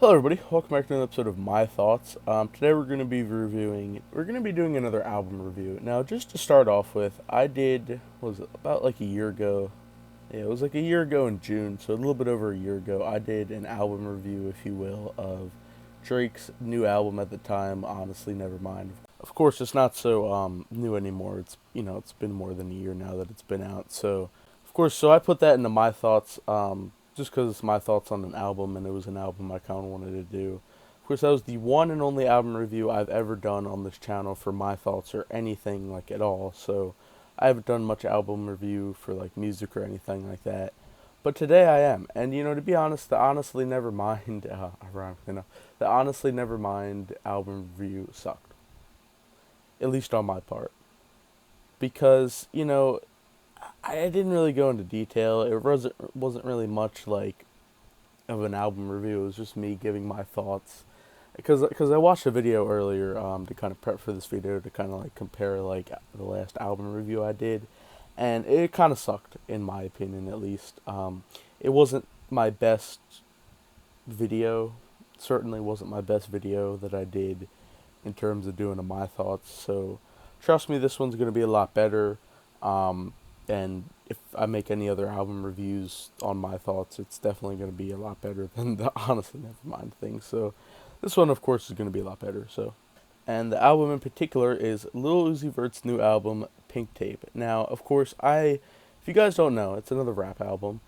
Hello, everybody. Welcome back to another episode of My Thoughts. Today we're going to be doing another album review. Now, just to start off with, was it about like a year ago? Yeah, it was like a year ago in June, so a little bit over a year ago. I did an album review, if you will, of Drake's new album at the time, Honestly Nevermind. Of course, it's not so new anymore. It's been more than a year now that it's been out. So, of course, so I put that into my thoughts, just because it's my thoughts on an album, and it was an album I kind of wanted to do. Of course, that was the one and only album review I've ever done on this channel for my thoughts or anything like at all. So, I haven't done much album review for like music or anything like that. But today I am, and to be honest, the Honestly Nevermind, ironically enough, the Honestly Nevermind album review sucked, at least on my part, because I didn't really go into detail. It wasn't really much like of an album review. It was just me giving my thoughts, because I watched a video earlier to kind of prep for this video to kind of like compare like the last album review I did, and it kind of sucked in my opinion, at least. It wasn't my best video. Certainly wasn't my best video that I did in terms of doing a my thoughts. So trust me, this one's gonna be a lot better. And if I make any other album reviews on my thoughts, it's definitely gonna be a lot better than the Honestly Nevermind thing. So this one, of course, is gonna be a lot better. And the album in particular is Lil Uzi Vert's new album, Pink Tape. Now, of course, if you guys don't know, it's another rap album.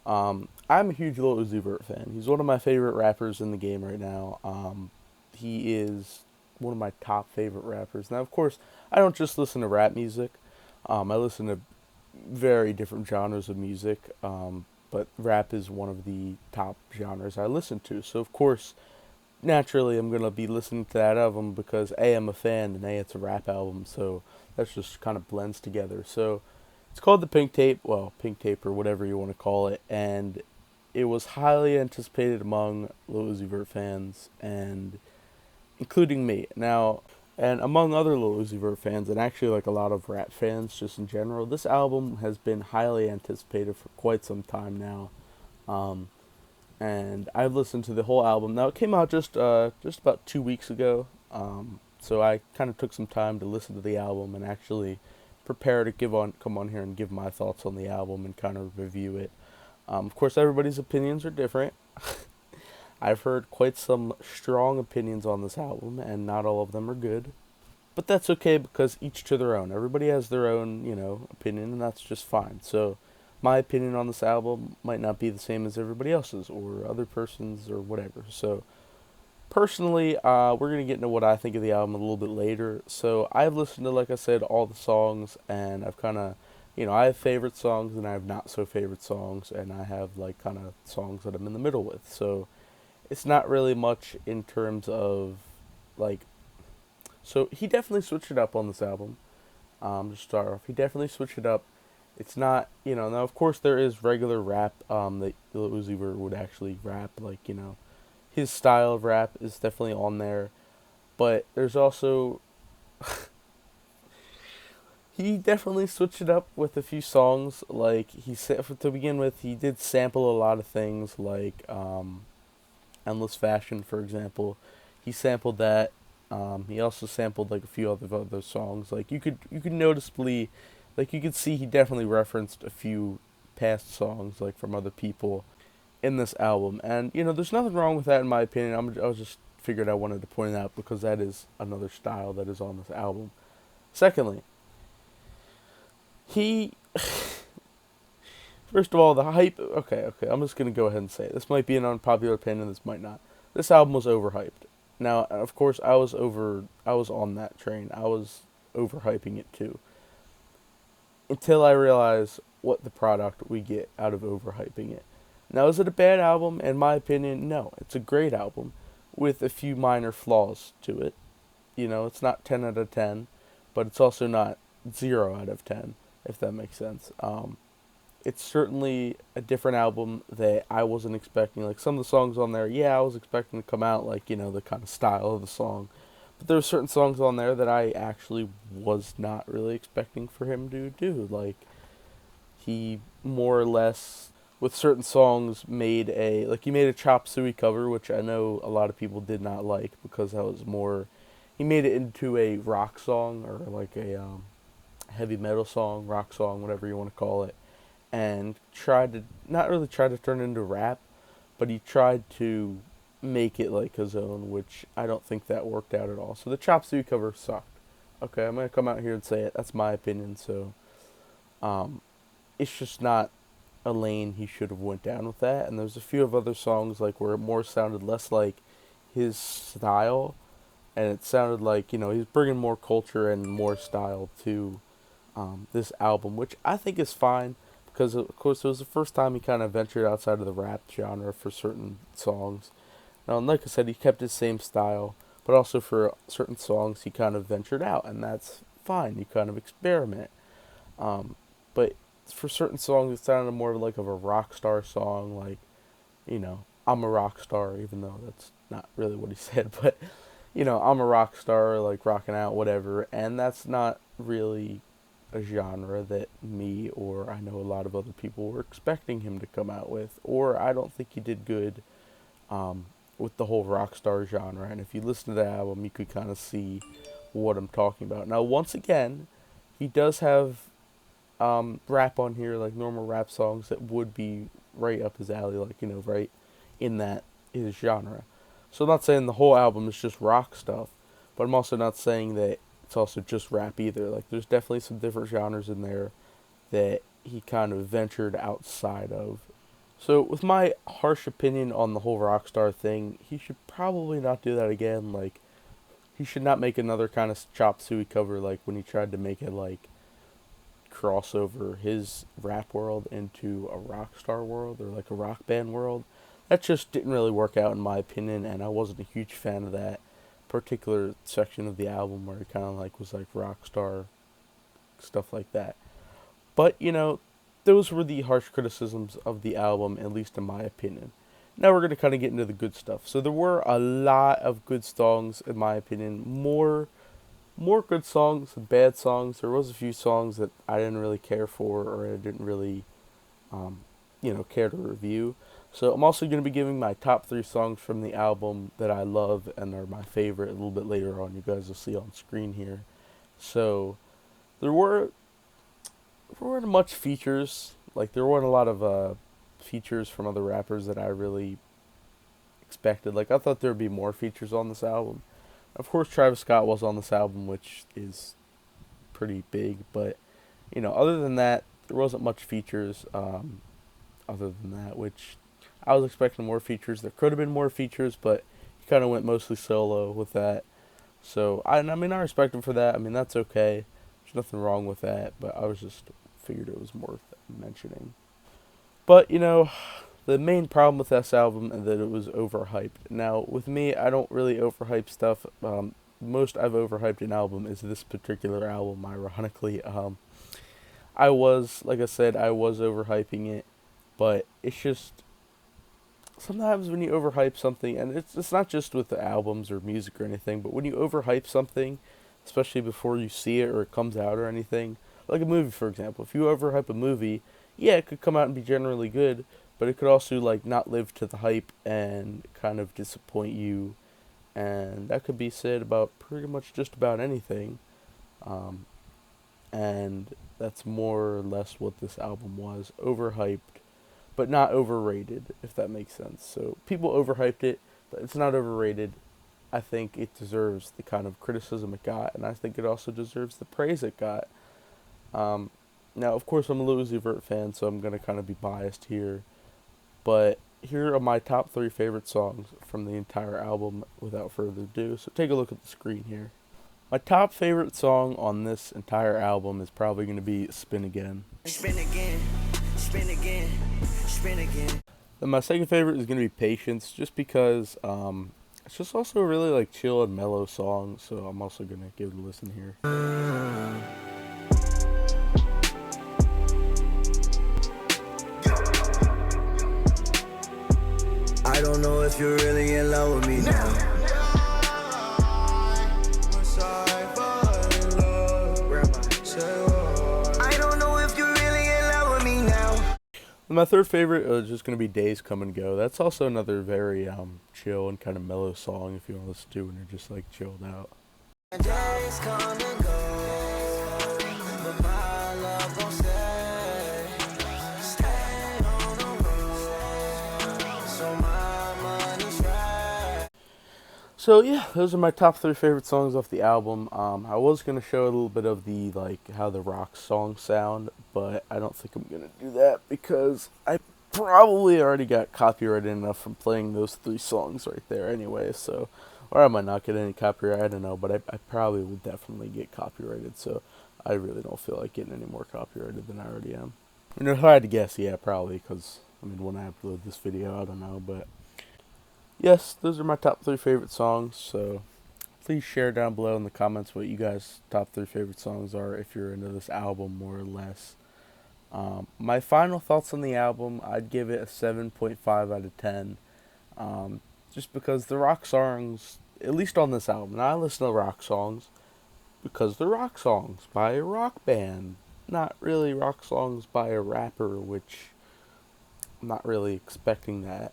I'm a huge Lil Uzi Vert fan. He's one of my favorite rappers in the game right now. He is one of my top favorite rappers. Now, of course, I don't just listen to rap music. I listen to very different genres of music, but rap is one of the top genres I listen to. So, of course, naturally, I'm gonna be listening to that album because A, I'm a fan, and A, it's a rap album. So that's just kind of blends together. So it's called the Pink Tape, well, Pink Tape or whatever you want to call it, and it was highly anticipated among Lil Uzi Vert fans, and including me. Now, and among other Lil Uzi Vert fans, and actually like a lot of rap fans just in general, this album has been highly anticipated for quite some time now. Um, and I've listened to the whole album. Now it came out just about 2 weeks ago. So I kind of took some time to listen to the album and actually prepare to come on here and give my thoughts on the album and kind of review it. Of course, everybody's opinions are different. I've heard quite some strong opinions on this album, and not all of them are good. But that's okay because each to their own. Everybody has their own, opinion, and that's just fine. So, my opinion on this album might not be the same as everybody else's or other person's or whatever. So, personally, we're gonna get into what I think of the album a little bit later. So, I've listened to, like I said, all the songs, and I've kind of, I have favorite songs and I have not so favorite songs, and I have like kind of songs that I'm in the middle with. So, it's not really much in terms of like. So he definitely switched it up on this album. To start off, he definitely switched it up. It's not, now of course there is regular rap that Lil Uzi Vert would actually rap, like, his style of rap is definitely on there. But there's also, he definitely switched it up with a few songs. Like, to begin with, he did sample a lot of things, like Endless Fashion, for example. He sampled that. He also sampled like a few other songs. Like you could noticeably, like you could see he definitely referenced a few past songs like from other people in this album. And there's nothing wrong with that in my opinion. I was just figured I wanted to point it out because that is another style that is on this album. Secondly, he first of all, the hype. Okay. I'm just gonna go ahead and say it. This might be an unpopular opinion. This might not. This album was overhyped. Now, of course, I was over. I was on that train. I was overhyping it too. Until I realized what the product we get out of overhyping it. Now, is it a bad album? In my opinion, no. It's a great album with a few minor flaws to it. It's not 10 out of 10, but it's also not 0 out of 10, if that makes sense. It's certainly a different album that I wasn't expecting. Like some of the songs on there, yeah, I was expecting to come out like, the kind of style of the song. But there were certain songs on there that I actually was not really expecting for him to do. Like he more or less with certain songs he made a Chop Suey cover, which I know a lot of people did not like because that was more, he made it into a rock song or like a heavy metal song, rock song, whatever you want to call it, and tried to not really try to turn it into rap, but he tried to make it like his own, which I don't think that worked out at all. So the Chop Suey cover sucked. Okay, I'm gonna come out here and say it. That's my opinion. So, um, it's just not a lane he should have went down with that. And there's a few of other songs like where it more sounded less like his style, and it sounded like he's bringing more culture and more style to this album, which I think is fine because of course it was the first time he kind of ventured outside of the rap genre for certain songs. Now, and like I said, he kept his same style, but also for certain songs he kind of ventured out, and that's fine. You kind of experiment. But for certain songs, it sounded more like of a rock star song, like I'm a rock star, even though that's not really what he said, but I'm a rock star, like rocking out, whatever, and that's not really a genre that me or I know a lot of other people were expecting him to come out with, or I don't think he did good with the whole rock star genre. And if you listen to the album, you could kind of see what I'm talking about. Now, once again, he does have rap on here, like normal rap songs that would be right up his alley, like right in that his genre. So I'm not saying the whole album is just rock stuff, but I'm also not saying that it's also just rap either. Like there's definitely some different genres in there that he kind of ventured outside of. So with my harsh opinion on the whole Rockstar thing, he should probably not do that again. Like he should not make another kind of Chop Suey cover like when he tried to make it like crossover his rap world into a rock star world or like a rock band world. That just didn't really work out in my opinion, and I wasn't a huge fan of that particular section of the album where it kind of like was like rock star stuff like that. But those were the harsh criticisms of the album, at least in my opinion. Now we're going to kind of get into the good stuff. So there were a lot of good songs, in my opinion. More good songs than bad songs. There was a few songs that I didn't really care for or I didn't really, care to review. So I'm also going to be giving my top 3 songs from the album that I love and are my favorite a little bit later on. You guys will see on screen here. So there weren't much features. Like there weren't a lot of features from other rappers that I really expected. Like I thought there would be more features on this album. Of course, Travis Scott was on this album, which is pretty big. But other than that, there wasn't much features. Other than that, which I was expecting more features. There could have been more features, but he kind of went mostly solo with that. So I mean, I respect him for that. I mean, that's okay. There's nothing wrong with that. But I was just figured it was worth mentioning. But the main problem with this album is that it was overhyped. Now, with me, I don't really overhype stuff. Most I've overhyped an album is this particular album, ironically. I was overhyping it, but it's just, sometimes when you overhype something, and it's not just with the albums or music or anything, but when you overhype something, especially before you see it or it comes out or anything, like a movie, for example. If you overhype a movie, yeah, it could come out and be generally good, but it could also like not live to the hype and kind of disappoint you, and that could be said about pretty much just about anything. And that's more or less what this album was: overhyped, but not overrated, if that makes sense. So people overhyped it, but it's not overrated. I think it deserves the kind of criticism it got, and I think it also deserves the praise it got. Now, of course, I'm a Lil Uzi Vert fan, so I'm going to kind of be biased here. But here are my top 3 favorite songs from the entire album without further ado. So take a look at the screen here. My top favorite song on this entire album is probably going to be Spin Again. Spin again, spin again, spin again. Then my second favorite is going to be Patience, just because it's just also a really like chill and mellow song, so I'm also going to give it a listen here. I don't know if you're really in love with me now. And my third favorite is just gonna be Days Come and Go. That's also another very chill and kind of mellow song if you want to listen to when you're just like chilled out. Days come and go, but my love gon' stay on the road, so my money's right. So yeah, those are my top 3 favorite songs off the album. I was gonna show a little bit of the how the rock songs sound, but I don't think I'm gonna do that because I probably already got copyrighted enough from playing those 3 songs right there anyway. So, or I might not get any copyright. I don't know, but I probably will definitely get copyrighted. So I really don't feel like getting any more copyrighted than I already am. If I had to guess, yeah, probably because when I upload this video, I don't know, but. Yes, those are my top 3 favorite songs, so please share down below in the comments what you guys' top 3 favorite songs are if you're into this album more or less. My final thoughts on the album, I'd give it a 7.5 out of 10, just because the rock songs, at least on this album, and I listen to rock songs because they're rock songs by a rock band, not really rock songs by a rapper, which I'm not really expecting that.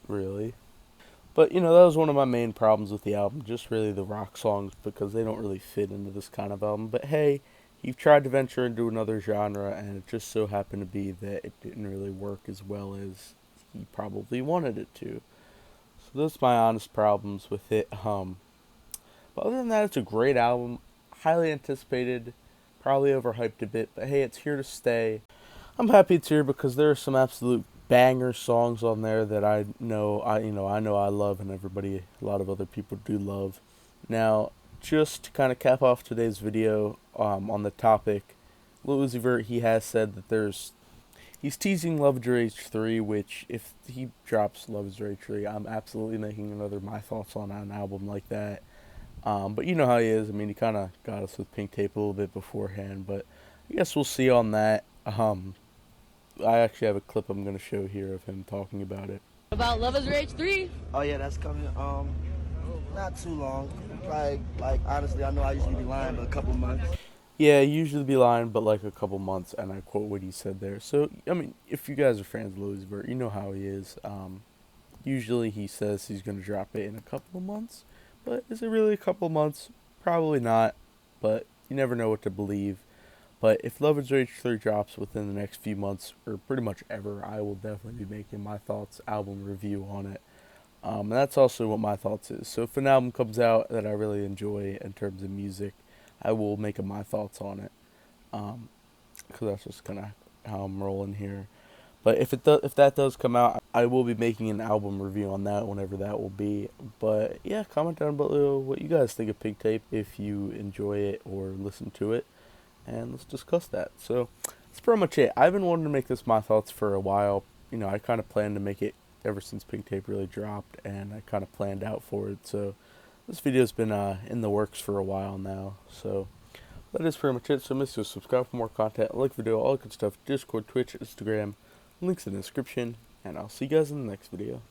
Really. But, that was one of my main problems with the album, just really the rock songs, because they don't really fit into this kind of album. But hey, he tried to venture into another genre, and it just so happened to be that it didn't really work as well as he probably wanted it to. So those are my honest problems with it. But other than that, it's a great album, highly anticipated, probably overhyped a bit, but hey, it's here to stay. I'm happy it's here because there are some absolute banger songs on there that I know I love, and a lot of other people do love. Now, just to kind of cap off today's video on the topic, Lil Uzi Vert, he has said that he's teasing Love Is Rage 3, which if he drops Love Is Rage 3, I'm absolutely making another My Thoughts on an album like that. But you know how he is. He kind of got us with Pink Tape a little bit beforehand, but I guess we'll see on that. I actually have a clip I'm going to show here of him talking about it. About Love Is Rage 3? Oh yeah, that's coming, not too long. Honestly, I know I usually be lying, but a couple months. Yeah, usually be lying, but a couple months, and I quote what he said there. So, if you guys are fans of Lil Uzi Vert, you know how he is. Usually he says he's going to drop it in a couple of months, but is it really a couple of months? Probably not, but you never know what to believe. But if Love Is Rage 3 drops within the next few months, or pretty much ever, I will definitely be making My Thoughts album review on it. And that's also what My Thoughts is. So if an album comes out that I really enjoy in terms of music, I will make a My Thoughts on it. Because that's just kind of how I'm rolling here. But if that does come out, I will be making an album review on that whenever that will be. But yeah, comment down below what you guys think of Pink Tape if you enjoy it or listen to it. And let's discuss that. So that's pretty much it. I've been wanting to make this My Thoughts for a while. I kind of planned to make it ever since Pink Tape really dropped, and I kind of planned out for it. So this video's been in the works for a while now. So that is pretty much it. So make sure to subscribe for more content, like the video, all that good stuff. Discord, Twitch, Instagram, links in the description, and I'll see you guys in the next video.